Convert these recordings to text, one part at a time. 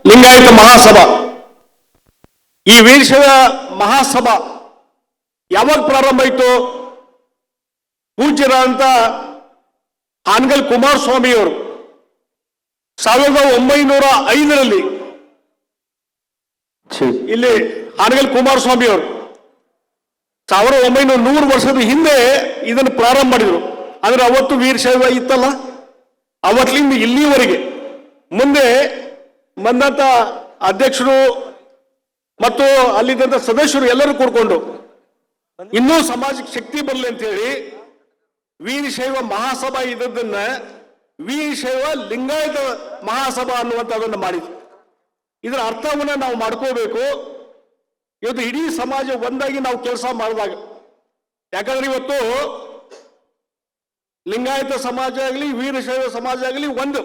ಲಿಂಗಾಯತ ಮಹಾಸಭಾ. ಈ ವೀರಶೈವ ಮಹಾಸಭಾ ಯಾವಾಗ ಪ್ರಾರಂಭ ಆಯಿತು? ಪೂಜ್ಯರಾದಂತ ಹಾನಗಲ್ ಕುಮಾರಸ್ವಾಮಿಯವರು 1905ರಲ್ಲಿ ಇಲ್ಲಿ ಹಾನಗಲ್ ಕುಮಾರಸ್ವಾಮಿಯವರು 1900 ವರ್ಷದ ಹಿಂದೆ ಇದನ್ನು ಪ್ರಾರಂಭ ಮಾಡಿದರು. ಅಂದ್ರೆ ಅವತ್ತು ವೀರಶೈವ ಇತ್ತಲ್ಲ, ಅವತ್ತಿನಿಂದ ಇಲ್ಲಿವರೆಗೆ ಮುಂದೆ ಬಂದಂತ ಅಧ್ಯಕ್ಷರು ಮತ್ತು ಅಲ್ಲಿದ್ದಂತ ಸದಸ್ಯರು ಎಲ್ಲರೂ ಕೂಡ್ಕೊಂಡು ಇನ್ನೂ ಸಮಾಜಕ್ಕೆ ಶಕ್ತಿ ಬರಲಿ ಅಂತ ಹೇಳಿ ವೀರಶೈವ ಮಹಾಸಭಾ ಇದ್ದದನ್ನ ವೀರಶೈವ ಲಿಂಗಾಯತ ಮಹಾಸಭಾ ಅನ್ನುವಂಥದ್ದನ್ನು ಮಾಡಿದ್ರು. ಇದರ ಅರ್ಥವನ್ನ ನಾವು ಮಾಡ್ಕೋಬೇಕು. ಇವತ್ತು ಇಡೀ ಸಮಾಜ ಒಂದಾಗಿ ನಾವು ಕೆಲಸ ಮಾಡಿದಾಗ, ಯಾಕಂದ್ರೆ ಇವತ್ತು ಲಿಂಗಾಯತ ಸಮಾಜ ಆಗಲಿ ವೀರಶೈವ ಸಮಾಜ ಆಗಲಿ ಒಂದು,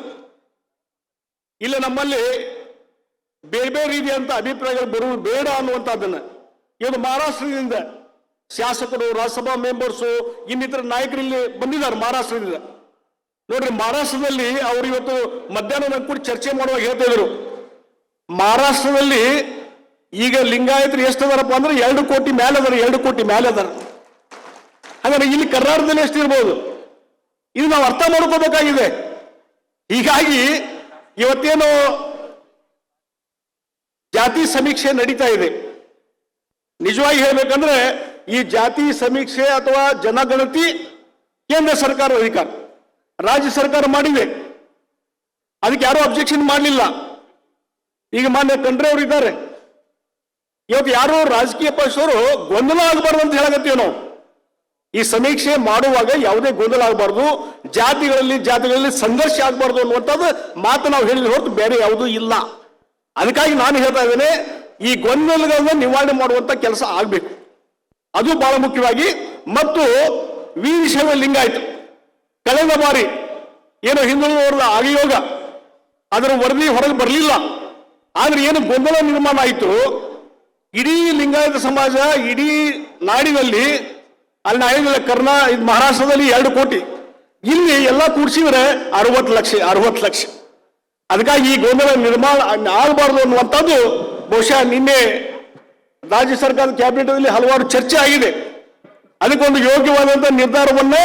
ಇಲ್ಲ ನಮ್ಮಲ್ಲಿ ಬೇರೆ ಬೇರೆ ರೀತಿಯಂತ ಅಭಿಪ್ರಾಯಗಳು ಬರುವುದು ಬೇಡ ಅನ್ನುವಂಥದ್ದನ್ನ ಇವತ್ತು ಮಹಾರಾಷ್ಟ್ರದಿಂದ ಶಾಸಕರು, ರಾಜ್ಯಸಭಾ ಮೆಂಬರ್ಸು, ಇನ್ನಿತರ ನಾಯಕರು ಇಲ್ಲಿ ಬಂದಿದ್ದಾರೆ ಮಹಾರಾಷ್ಟ್ರದಿಂದ. ನೋಡ್ರಿ, ಮಹಾರಾಷ್ಟ್ರದಲ್ಲಿ ಅವರು ಇವತ್ತು ಮಧ್ಯಾಹ್ನ ಕೂಡ ಚರ್ಚೆ ಮಾಡುವಾಗ ಹೇಳ್ತಾ ಇದ್ರು, ಮಹಾರಾಷ್ಟ್ರದಲ್ಲಿ ಈಗ ಲಿಂಗಾಯತರು ಎಷ್ಟದಾರಪ್ಪ ಅಂದ್ರೆ 2 ಕೋಟಿ ಮೇಲೆ ಅದಾರ, 2 ಕೋಟಿ ಮೇಲೆ ಅದಾರ. ಹಾಗಾದ್ರೆ ಇಲ್ಲಿ ಕರ್ನಾಟಕದಲ್ಲಿ ಎಷ್ಟಿರ್ಬೋದು? ಇದು ನಾವು ಅರ್ಥ ಮಾಡ್ಕೋಬೇಕಾಗಿದೆ. ಹೀಗಾಗಿ ಇವತ್ತೇನು ಜಾತಿ ಸಮೀಕ್ಷೆ ನಡೀತಾ ಇದೆ, ನಿಜವಾಗಿ ಹೇಳ್ಬೇಕಂದ್ರೆ ಈ ಜಾತಿ ಸಮೀಕ್ಷೆ ಅಥವಾ ಜನಗಣತಿ ಕೇಂದ್ರ ಸರ್ಕಾರದ ಅಧಿಕಾರ, ರಾಜ್ಯ ಸರ್ಕಾರ ಮಾಡಿದೆ, ಅದಕ್ಕೆ ಯಾರು ಅಬ್ಜೆಕ್ಷನ್ ಮಾಡಲಿಲ್ಲ. ಈಗ ಮಾನ್ಯ ಖಂಡ್ರೆ ಅವರು ಇದ್ದಾರೆ. ಇವತ್ತು ಯಾರು ರಾಜಕೀಯ ಪಕ್ಷದವರು ಗೊಂದಲ ಆಗಬಾರ್ದು ಅಂತ ಹೇಳಕತ್ತೀವಿ ನಾವು. ಈ ಸಮೀಕ್ಷೆ ಮಾಡುವಾಗ ಯಾವುದೇ ಗೊಂದಲ ಆಗಬಾರ್ದು, ಜಾತಿಗಳಲ್ಲಿ ಸಂಘರ್ಷ ಆಗಬಾರ್ದು ಅನ್ನುವಂಥದ್ದು ಮಾತು ನಾವು ಹೇಳಿದ್ರೆ ಹೊರತು ಬೇರೆ ಯಾವುದೂ ಇಲ್ಲ. ಅದಕ್ಕಾಗಿ ನಾನು ಹೇಳ್ತಾ ಇದ್ದೇನೆ, ಈ ಗೊಂದಲಗಳನ್ನ ನಿವಾರಣೆ ಮಾಡುವಂತ ಕೆಲಸ ಆಗ್ಬೇಕು, ಅದು ಬಹಳ ಮುಖ್ಯವಾಗಿ. ಮತ್ತು ವೀರಶೈವ ಲಿಂಗಾಯತ ಕಳೆದ ಬಾರಿ ಏನು ಹಿಂದುಳಿದವರ ಆಯೋಗ ಅದರ ವರದಿ ಹೊರಗೆ ಬರಲಿಲ್ಲ, ಆದ್ರೆ ಏನು ಗೊಂದಲ ನಿರ್ಮಾಣ ಆಯಿತು, ಇಡೀ ಲಿಂಗಾಯತ ಸಮಾಜ ಇಡೀ ನಾಡಿನಲ್ಲಿ, ಅಲ್ಲಿ ಹೇಳಿದ್ರೆ ಮಹಾರಾಷ್ಟ್ರದಲ್ಲಿ 2 ಕೋಟಿ, ಇಲ್ಲಿ ಎಲ್ಲ ಕೂಡಿಸಿದ್ರೆ 60 ಲಕ್ಷ. ಅದಕ್ಕಾಗಿ ಈ ಗೊಂದಲ ನಿರ್ಮಾಣ ಆಗಬಾರ್ದು ಅನ್ನುವಂಥದ್ದು ಬಹುಶಃ ನಿನ್ನೆ ರಾಜ್ಯ ಸರ್ಕಾರದ ಕ್ಯಾಬಿನೆಟ್ ಅಲ್ಲಿ ಹಲವಾರು ಚರ್ಚೆ ಆಗಿದೆ. ಅದಕ್ಕೊಂದು ಯೋಗ್ಯವಾದಂತ ನಿರ್ಧಾರವನ್ನ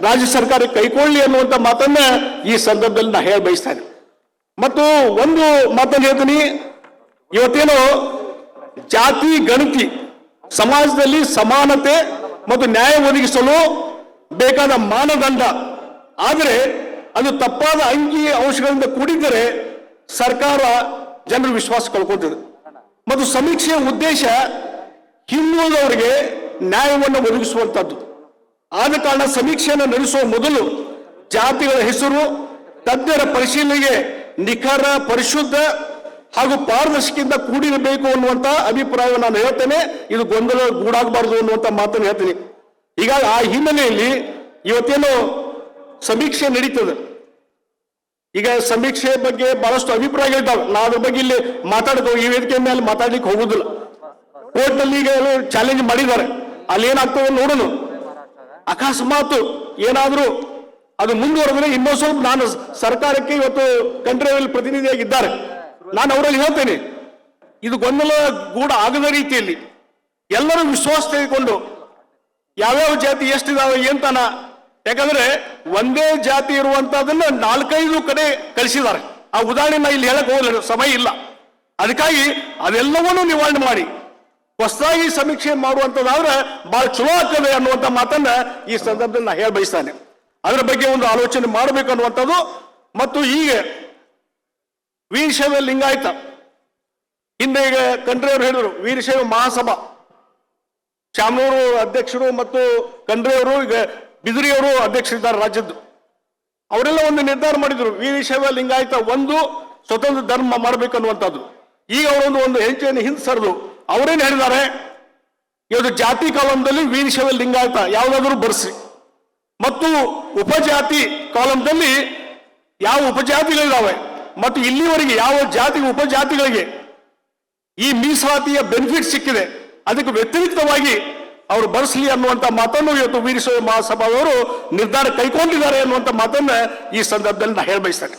ರಾಜ್ಯ ಸರ್ಕಾರ ಕೈಗೊಳ್ಳಿ ಅನ್ನುವಂಥ ಮಾತನ್ನ ಈ ಸಂದರ್ಭದಲ್ಲಿ ನಾ ಹೇಳ ಬಯಸ್ತೇನೆ. ಮತ್ತು ಒಂದು ಮಾತನ್ನು ಹೇಳ್ತೀನಿ, ಇವತ್ತೇನು ಜಾತಿ ಗಣತಿ ಸಮಾಜದಲ್ಲಿ ಸಮಾನತೆ ಮತ್ತು ನ್ಯಾಯ ಒದಗಿಸಲು ಬೇಕಾದ ಮಾನದಂಡ, ಆದರೆ ಅದು ತಪ್ಪಾದ ಅಂಕಿ ಅಂಶಗಳಿಂದ ಕೂಡಿದ್ದರೆ ಸರ್ಕಾರ ಜನರ ವಿಶ್ವಾಸ ಕಳ್ಕೊಳ್ತದೆ. ಮತ್ತು ಸಮೀಕ್ಷೆಯ ಉದ್ದೇಶ ಹಿಂದುಳಿದವರಿಗೆ ನ್ಯಾಯವನ್ನು ಒದಗಿಸುವಂಥದ್ದು. ಆದ ಕಾರಣ ಸಮೀಕ್ಷೆಯನ್ನು ನಡೆಸುವ ಮೊದಲು ಜಾತಿಗಳ ಹೆಸರು, ತಜ್ಞರ ಪರಿಶೀಲನೆಗೆ ನಿಖರ, ಪರಿಶುದ್ಧ ಹಾಗೂ ಪಾರದರ್ಶಕದಿಂದ ಕೂಡಿರಬೇಕು ಅನ್ನುವಂಥ ಅಭಿಪ್ರಾಯವನ್ನು ನಾನು ಹೇಳ್ತೇನೆ. ಇದು ಗೊಂದಲ ಗೂಡಾಗಬಾರ್ದು ಅನ್ನುವಂಥ ಮಾತನ್ನು ಹೇಳ್ತೀನಿ. ಹೀಗಾಗಿ ಆ ಹಿನ್ನೆಲೆಯಲ್ಲಿ ಇವತ್ತೇನು ಸಮೀಕ್ಷೆ ನಡೀತದೆ, ಈಗ ಸಮೀಕ್ಷೆ ಬಗ್ಗೆ ಬಹಳಷ್ಟು ಅಭಿಪ್ರಾಯಗಳಿದ್ದಾವೆ. ನಾವು ಅದ್ರ ಬಗ್ಗೆ ಇಲ್ಲಿ ಈ ವೇದಿಕೆ ಮೇಲೆ ಮಾತಾಡ್ಲಿಕ್ಕೆ ಹೋಗುದಿಲ್ಲ. ಕೋರ್ಟ್ನಲ್ಲಿ ಈಗ ಚಾಲೆಂಜ್ ಮಾಡಿದ್ದಾರೆ, ಅಲ್ಲಿ ಏನಾಗ್ತದೆ ನೋಡೋಣ. ಅಕಸ್ಮಾತ್ ಏನಾದರೂ ಅದು ಮುಂದುವರೆದ್ರೆ ಇನ್ನೊಂದು ಸ್ವಲ್ಪ, ನಾನು ಸರ್ಕಾರಕ್ಕೆ ಇವತ್ತು ಕಂಟ್ರಿಯಲ್ಲಿ ಪ್ರತಿನಿಧಿಯಾಗಿದ್ದಾರೆ, ನಾನು ಅವರಲ್ಲಿ ಹೇಳ್ತೇನೆ, ಇದು ಗೊಂದಲ ಗೂಢ ಆಗದ ರೀತಿಯಲ್ಲಿ ಎಲ್ಲರೂ ವಿಶ್ವಾಸ ತೆಗೆದುಕೊಂಡು ಯಾವ್ಯಾವ ಜಾತಿ ಎಷ್ಟಿದಾವೆ ಎಂತಾನ, ಯಾಕಂದ್ರೆ ಒಂದೇ ಜಾತಿ ಇರುವಂತಹದನ್ನ 4-5 ಕಡೆ ಕಳಿಸಿದ್ದಾರೆ. ಆ ಉದಾಹರಣೆ ಇಲ್ಲಿ ಹೇಳಕ್ ಹೋಗಲ್ಲ, ಸಮಯ ಇಲ್ಲ. ಅದಕ್ಕಾಗಿ ಅದೆಲ್ಲವನ್ನೂ ನಿವಾರಣೆ ಮಾಡಿ ಹೊಸದಾಗಿ ಸಮೀಕ್ಷೆ ಮಾಡುವಂಥದ್ದಾದ್ರೆ ಬಹಳ ಚಲೋ ಆಗ್ತದೆ ಅನ್ನುವಂಥ ಮಾತನ್ನ ಈ ಸಂದರ್ಭದಲ್ಲಿ ನಾ ಹೇಳ ಬಯಸ್ತಾನೆ. ಅದರ ಬಗ್ಗೆ ಒಂದು ಆಲೋಚನೆ ಮಾಡಬೇಕು ಅನ್ನುವಂಥದ್ದು. ಮತ್ತು ಈಗ ವೀರಶೈವ ಲಿಂಗಾಯತ ಹಿಂದೆ ಈಗ ಖಂಡ್ರೆಯವರು ಹೇಳಿದರು, ವೀರಶೈವ ಮಹಾಸಭಾ ಶಾಮನೂರು ಅಧ್ಯಕ್ಷರು ಮತ್ತು ಖಂಡ್ರೆಯವರು, ಈಗ ಬಿದಿರಿಯವರು ಅಧ್ಯಕ್ಷರಿದ್ದಾರೆ ರಾಜ್ಯದ್ದು. ಅವರೆಲ್ಲ ಒಂದು ನಿರ್ಧಾರ ಮಾಡಿದ್ರು, ವೀರಶೈವ ಲಿಂಗಾಯತ ಒಂದು ಸ್ವತಂತ್ರ ಧರ್ಮ ಮಾಡಬೇಕನ್ನುವಂಥದ್ದು. ಈಗ ಅವರೊಂದು ಹೆಜ್ಜೆಯನ್ನು ಹಿಂದೆ ಸರಿದು ಅವರೇನು ಹೇಳಿದ್ದಾರೆ, ಇವತ್ತು ಜಾತಿ ಕಾಲಂದಲ್ಲಿ ವೀರಶೈವ ಲಿಂಗಾಯತ ಯಾವುದಾದ್ರೂ ಬರ್ಸಿ, ಮತ್ತು ಉಪಜಾತಿ ಕಾಲಂದಲ್ಲಿ ಯಾವ ಉಪಜಾತಿಗಳಿದಾವೆ ಮತ್ತು ಇಲ್ಲಿವರೆಗೆ ಯಾವ ಜಾತಿ ಉಪಜಾತಿಗಳಿಗೆ ಈ ಮೀಸಲಾತಿಯ ಬೆನಿಫಿಟ್ ಸಿಕ್ಕಿದೆ, ಅದಕ್ಕೆ ವ್ಯತಿರಿಕ್ತವಾಗಿ ಅವರು ಬರೆಸಲಿ ಅನ್ನುವಂಥ ಮಾತನ್ನು ಇವತ್ತು ವೀರಶೈವ ಮಹಾಸಭಾದವರು ನಿರ್ಧಾರ ಕೈಗೊಂಡಿದ್ದಾರೆ ಅನ್ನುವಂಥ ಮಾತನ್ನ ಈ ಸಂದರ್ಭದಲ್ಲಿ ನಾ ಹೇಳ ಬಯಸ್ತೇನೆ.